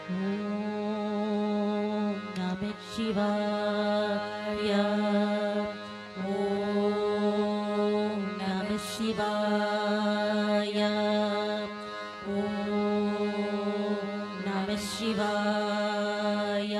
ஓம் நம சிவாய. ஓம் நம சிவாய. ஓம் நம சிவாய.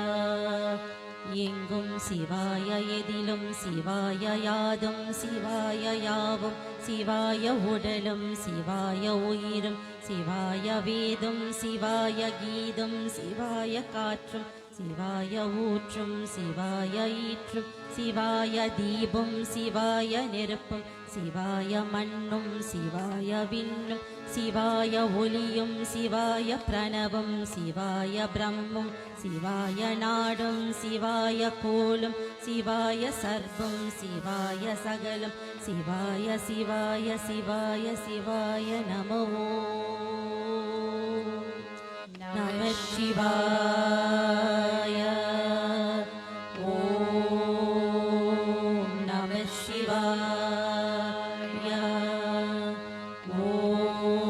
எங்கும் சிவாய, எதிலும் சிவாய, யாதும் சிவாய, யாவும் சிவாய, உடலும் சிவாய, உயிரும் சிவாய, வேதம் சிவாய, கீதம் சிவாய, காற்றும் சிவாய, ஊற்றும் சிவாய, ஈற்றும் சிவாய, தீபம் சிவாய, நெருப்பும் சிவாய, மண்ணும் சிவாய, விண்ணும் சிவாய, ஒலியும் சிவாய, பிரணவம் சிவாய, பிரம்மம் சிவாய, நாடும் சிவாய, கோலும் சிவாய, சர்வம் சிவாய, சகலம் சிவாய, சிவாய சிவாய சிவாய நமோ. நம சிவாய. ஓம் நம சிவாய.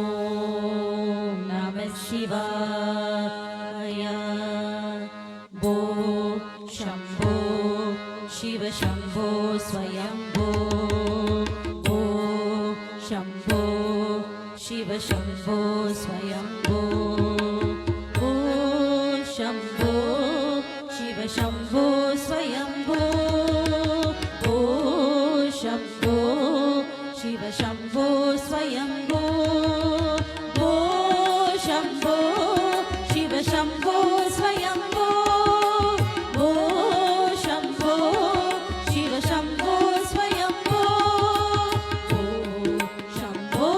ஓம் நம சிவாய. போ சம்போ சிவ சம்போ ஸ்வயம்போ. ஓ சம்போ சிவ சம்போ ஸ்வயம்போ. ஓ சம்போ சிவ சம்போ ஸ்வயம்போ. ஓ சம்போ சிவ சம்போ ஸ்வயம்போ. ஓ சம்போ சிவ சம்போ ஸ்வயம்போ. ஓ சம்போ சிவ சம்போ ஸ்வயம்போ. ஓ சம்போ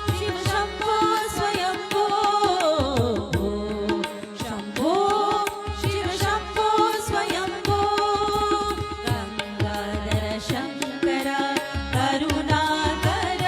சிவ சம்போ ஸ்வயம்போ. ஓ சம்போ சிவ சம்போ ஸ்வயம்போ. கங்காதர சங்கர கருணாகர.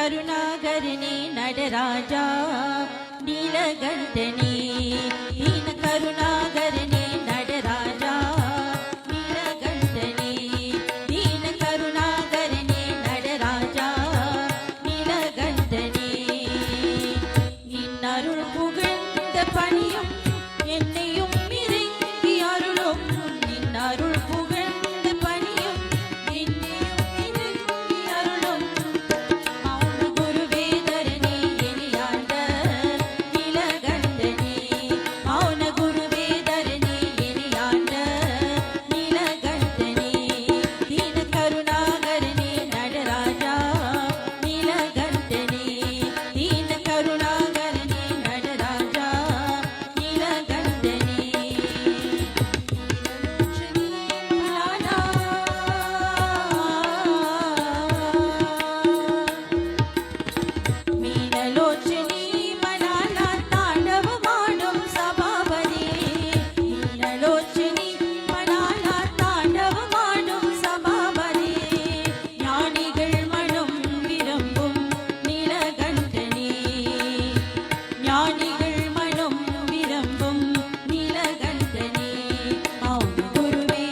கருணாகரனே நடராஜா நீலகண்டனே தீன கருணாகரனே நடராஜா நீலகண்டனே தீன கருணாகரனே நடராஜா நீலகண்டனே நின்னருள் புகழ்ந்த பணியும் என்னையும் இறங்கி அருளும் நின்னருள் புகழ்ந்த பணியும் என்னையும் இறங்கி அருளும் மௌன குருவே தரணி எளியாண்ட நீலகண்டனே மௌன குருவே தரணி எளியாண்ட நீலகண்டனே தீன கருணாகரனே நடராஜா நீலகண்டனே தீன கருணாகரனே நடராஜா நீலகண்டனே மீனலோச்சனி மலாலா தாண்டவமாடும் சபாபதி மீனலோச்சனி மலாலா தாண்டவமாடும் சபாபதி ஞானிகள் மனம் விரும்பும் நீலகண்டனே ஞானிகள் மனம் விரும்பும் நீலகண்டனே மௌன குருவே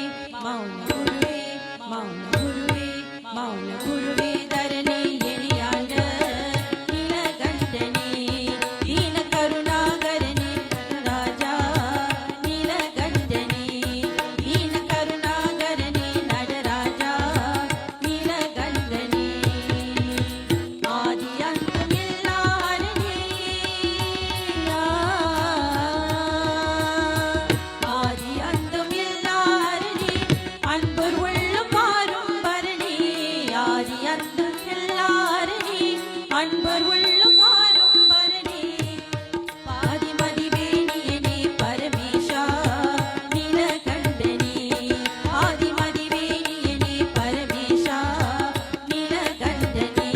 மௌன குருவே மௌன குருவே மௌன குருவே தரணி எளியாண்ட நீலகண்டனே தீன கருணாகரனே ராஜா நீலகண்டனே தீன கருணாகரனே நடராஜா நீலகண்டனே ஆதி அந்தம் எல்லாரனே ஆதி அந்தம் எல்லாரனே அன்பர் உள்ளம் மாறும் பரணி ஆதி அந்தம் எல்லாரனே அன்பர் உள்ளம் மாறும் பரணி பாதிமதி வேணியனே பரமேஷா நீலகண்டனே ஆதிமதி வேணியனே பரமேஷா நீலகண்டனே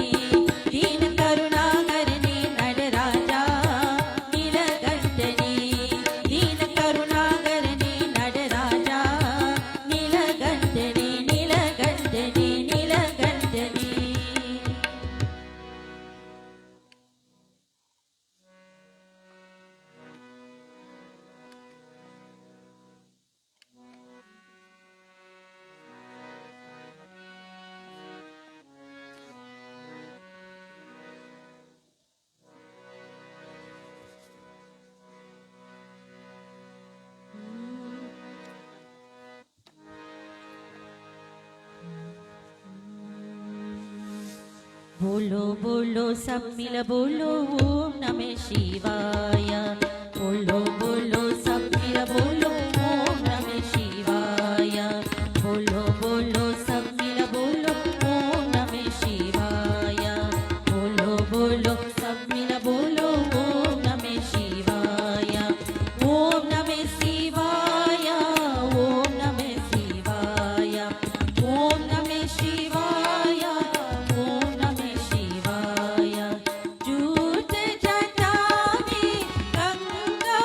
தீன கருணாகரனே நடராஜா நீலகண்டனே தீன கருணாகரனே நடராஜா நீலகண்டனே நீலகண்டனே நீலகண்டனே बोलो बोलो सब मिल बोलो ओम नमः शिवाय बोलो बोलो सब मिल बोलो ओम नमः शिवाय बोलो बोलो सब मिल बोलो ओम नमः शिवाय बोलो बोलो सब मिल बोलो ओम नमः शिवाय ओम नमः शिवाय ओम नमः शिवाय ओम नमः शिवाय ओम नमः शिवाय जूत जटा में गंगा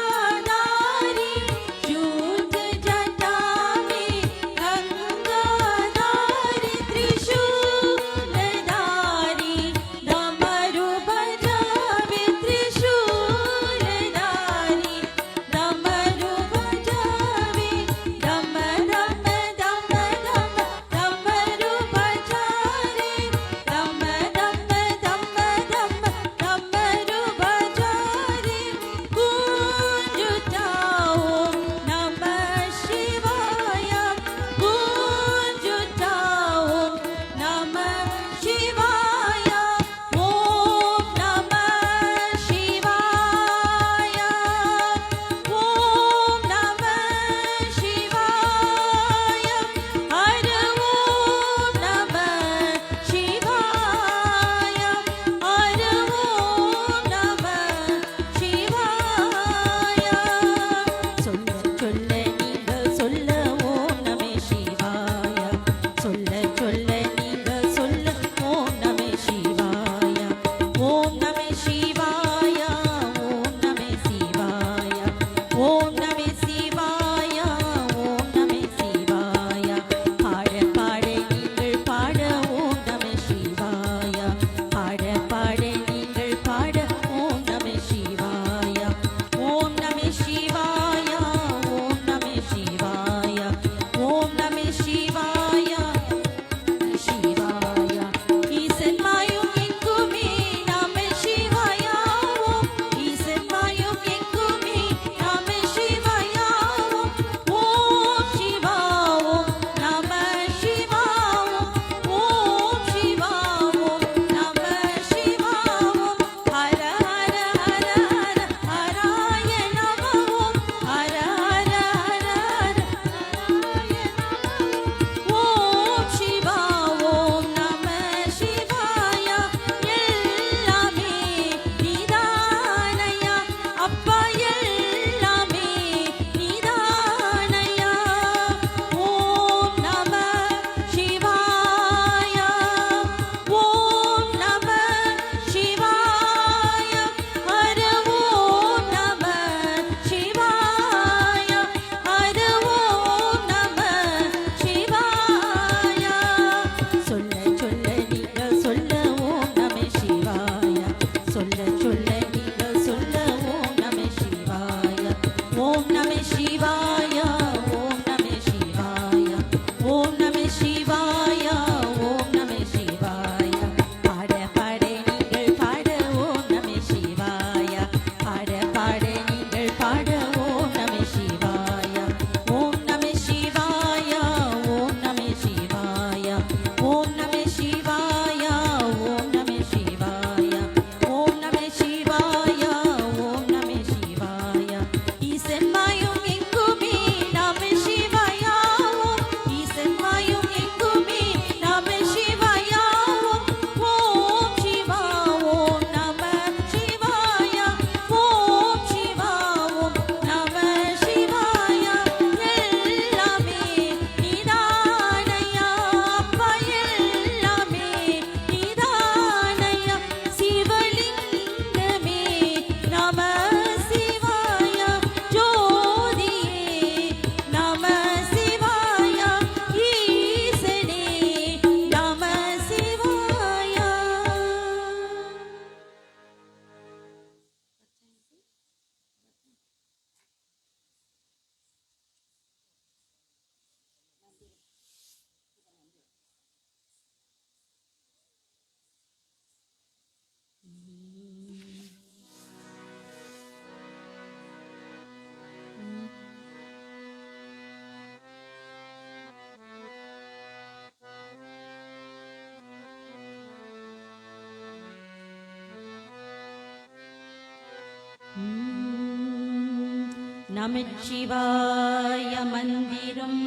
நமச்சிவாய மந்திரம்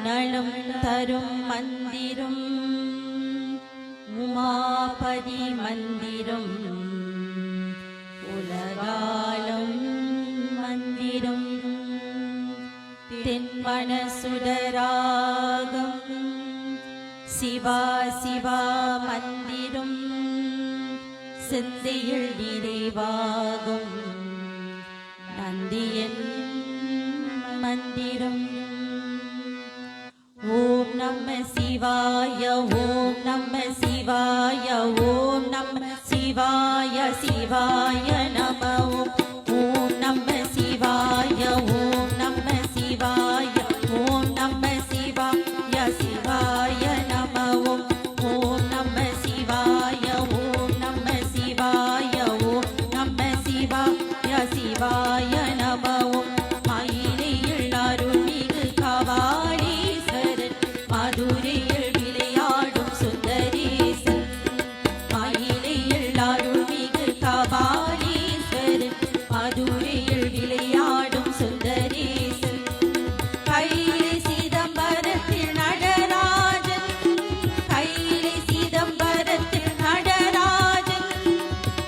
நலம் தரும் மந்திரம் உமாபதி மந்திரம் உலகாலம் மந்திரம் தென்மன சுடராகம் சிவா சிவா மந்திரம் சிந்தையில் நிறைவாகும் நந்தியன் மந்திரம் ஓம் நம சிவாய ஓம் நம சிவாய ஓம் நம சிவாய சிவாய நம ஓம் நம சிவாய ஓம் நம சிவாய ஓம் நம சிவாய சிவாய நம ஓம் நம சிவாய ஓம் நம சிவாய ஓம் நம சிவாய சிவாய நம மயிலையில் அருள்மிகு கபாலீஸ்வரன் மதுரையில் விளையாடும் சுந்தரேசன் மயிலையில் அருள்மிகு கபாலீஸ்வரன் மதுரையில் விளையாடும் சுந்தரேசன் கைலை சிதம்பரத்தில் நடராஜன் கைலை சிதம்பரத்தில் நடராஜன்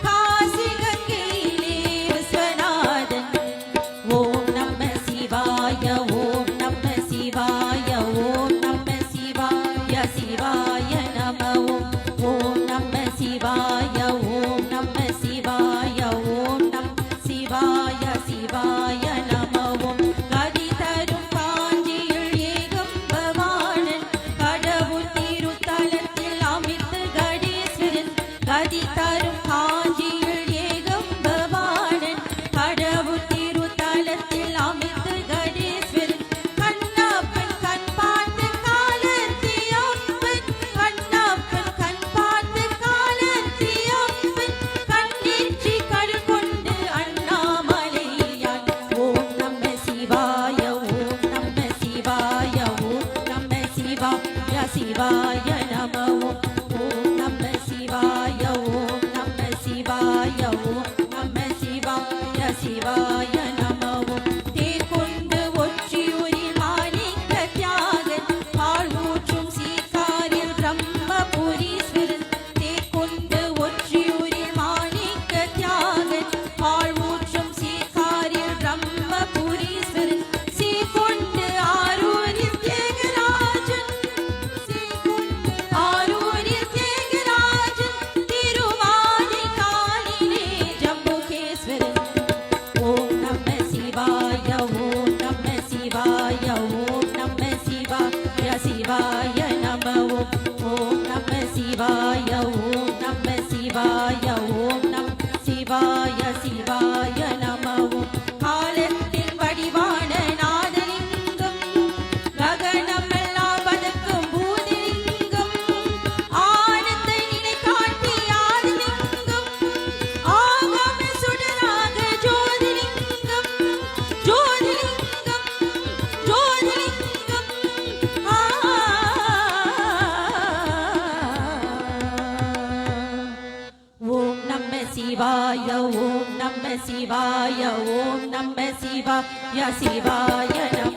காசி கங்கையிலே விஸ்வநாதன் ஓம் நம சிவாய ஓம் நம சிவாய ஓம் நம சிவாய சிவாய நம ஓம் நம சிவாய ஓம் நம சிவாய ஓம் நம சிவாய சிவாய நம கதி தரும் காஞ்சியில் ஏகம்பவாணன் கடவுள் திருத்தலத்தில் அமிர்த கடேஸ்வரன் கதி தரும் காஞ்சியில் ஏகம்பவாணன் கடவுள் திருத்தலத்தில் அமிர்த கடேஸ்வரன் கண்ணப்பன் கண் பார்த்து காலத்தியப்பன் கண்ணப்பன் கண் பார்த்து காலத்தியப்பன் கண்ணேற்றி கடல் கொண்டு அண்ணாமலையான் ஓம் நம சிவாய ஓம் நம சிவாய ஓம் நம சிவாய சிவாய நம ஓம் நம சிவாய ஓம் நம சிவாய ஓம் நம சிவாய சிவாய நம தேர்கொண்டு ஒற்றியூரில் மாணிக்க தியாகன் பால் ஊற்றும் சீர்காரில் பிரம்மபுரீஸ்வரன் தேர்கொண்டு ஒற்றியூரில் மாணிக்க தியாகன் பால் ஊற்றும் சீர்காரில் பிரம்மபுரீஸ்வரன் சீர்கொண்டு ஆரூரில் தியாகராஜன் சீர்கொண்டு ஆரூரில் தியாகராஜன் திருவானை காலிலே ஜம்புகேஸ்வரன் ஓம் நம சிவாய ஓம் நம சிவாய ஓம் நம சிவாய சிவாய நம ஓம் நம சிவாய ஓம் நம சிவாய ஓம் நம சிவாய சிவாய நம காலத்தின் வடிவான நாதலிங்கம் ககனமெல்லாம் வதக்கும் பூதலிங்கம் ஆனந்த நிலை காட்டி ஆதிலிங்கம் ஆகம சுடராக ஜோதிலிங்கம் ஜோதிலிங்கம் ஜோதிலிங்கம் ஓம் நம சிவாய ஓம் நம சிவாய ஓம் நம சிவாய சிவாய நம